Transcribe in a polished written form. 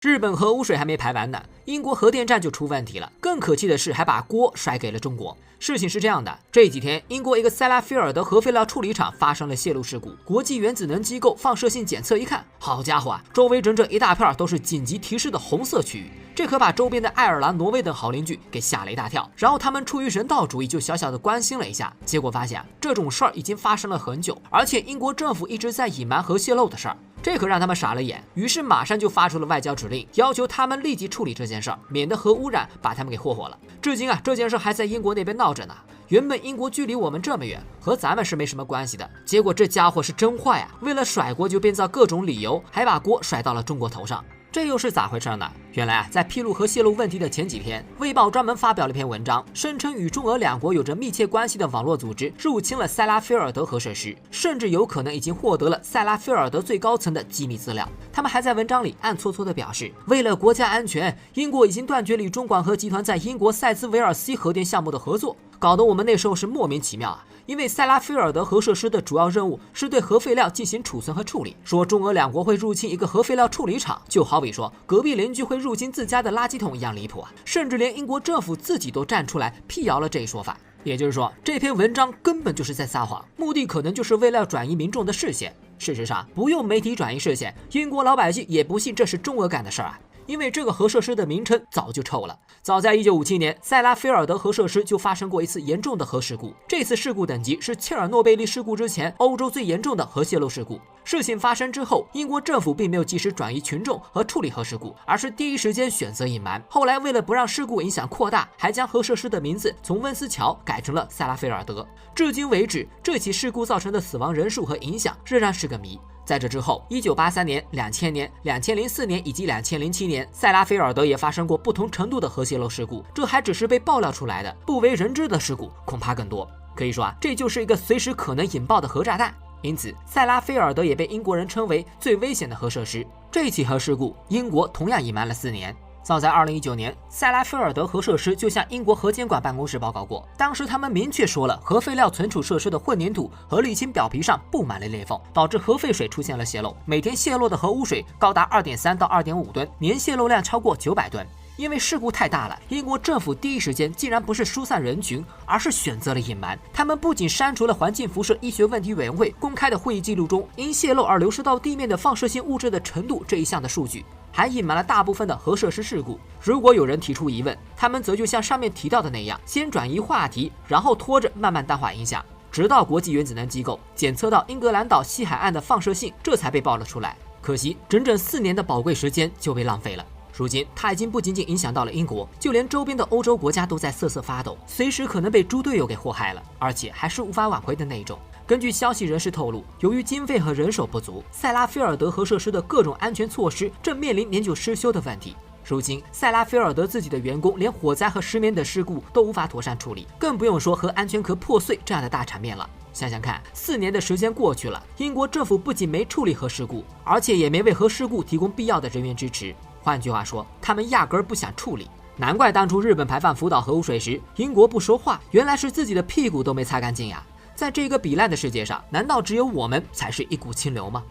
日本核污水还没排完呢，英国核电站就出问题了。更可气的是，还把锅甩给了中国。事情是这样的，这几天英国一个塞拉菲尔德核废料处理厂发生了泄漏事故，国际原子能机构放射性检测一看，好家伙啊，周围整整一大片都是紧急提示的红色区域。这可把周边的爱尔兰、挪威等好邻居给吓了一大跳。然后他们出于人道主义，就小小的关心了一下，结果发现这种事儿已经发生了很久，而且英国政府一直在隐瞒核泄漏的事儿。这可让他们傻了眼，于是马上就发出了外交指令，要求他们立即处理这件事儿，免得核污染把他们给霍霍了。至今这件事还在英国那边闹着呢。原本英国距离我们这么远，和咱们是没什么关系的，结果这家伙是真坏啊！为了甩锅就编造各种理由，还把锅甩到了中国头上。这又是咋回事呢？原来在披露核泄漏问题的前几天，《卫报》专门发表了一篇文章，声称与中俄两国有着密切关系的网络组织入侵了塞拉菲尔德核设施，甚至有可能已经获得了塞拉菲尔德最高层的机密资料。他们还在文章里暗搓搓地表示，为了国家安全，英国已经断绝与中管核集团在英国塞兹维尔 C 核电项目的合作，搞得我们那时候是莫名其妙啊。因为塞拉菲尔德核设施的主要任务是对核废料进行储存和处理，说中俄两国会入侵一个核废料处理厂，就好比说隔壁邻居会入侵自家的垃圾桶一样离谱啊！甚至连英国政府自己都站出来辟谣了这一说法。也就是说，这篇文章根本就是在撒谎，目的可能就是为了转移民众的视线。事实上，不用媒体转移视线，英国老百姓也不信这是中俄干的事儿啊。因为这个核设施的名称早就臭了。早在1957年，塞拉菲尔德核设施就发生过一次严重的核事故，这次事故等级是切尔诺贝利事故之前欧洲最严重的核泄漏事故。事情发生之后，英国政府并没有及时转移群众和处理核事故，而是第一时间选择隐瞒。后来为了不让事故影响扩大，还将核设施的名字从温斯桥改成了塞拉菲尔德。至今为止，这起事故造成的死亡人数和影响仍然是个谜。在这之后，1983年、2000年、2004年以及2007年，塞拉菲尔德也发生过不同程度的核泄漏事故，这还只是被爆料出来的，不为人知的事故恐怕更多。可以说这就是一个随时可能引爆的核炸弹。因此，塞拉菲尔德也被英国人称为最危险的核设施。这起核事故，英国同样隐瞒了4年。早在2019年，塞拉菲尔德核设施就向英国核监管办公室报告过，当时他们明确说了，核废料存储设施的混凝土和沥青表皮上布满了裂缝，导致核废水出现了泄漏，每天泄漏的核污水高达2.3到2.5吨，年泄漏量超过900吨。因为事故太大了，英国政府第一时间竟然不是疏散人群，而是选择了隐瞒。他们不仅删除了环境辐射医学问题委员会公开的会议记录中因泄漏而流失到地面的放射性物质的程度这一项的数据，还隐瞒了大部分的核设施事故。如果有人提出疑问，他们则就像上面提到的那样，先转移话题，然后拖着慢慢淡化影响，直到国际原子能机构检测到英格兰岛西海岸的放射性，这才被爆了出来。可惜整整4年的宝贵时间就被浪费了。如今，它已经不仅仅影响到了英国，就连周边的欧洲国家都在瑟瑟发抖，随时可能被猪队友给祸害了，而且还是无法挽回的那种。根据消息人士透露，由于经费和人手不足，塞拉菲尔德核设施的各种安全措施正面临年久失修的问题。如今，塞拉菲尔德自己的员工连火灾和失眠等事故都无法妥善处理，更不用说核安全壳破碎这样的大场面了。想想看，4年的时间过去了，英国政府不仅没处理核事故，而且也没为核事故提供必要的人员支持。换句话说，他们压根儿不想处理。难怪当初日本排放福岛核污水时，英国不说话，原来是自己的屁股都没擦干净呀！在这个比烂的世界上，难道只有我们才是一股清流吗？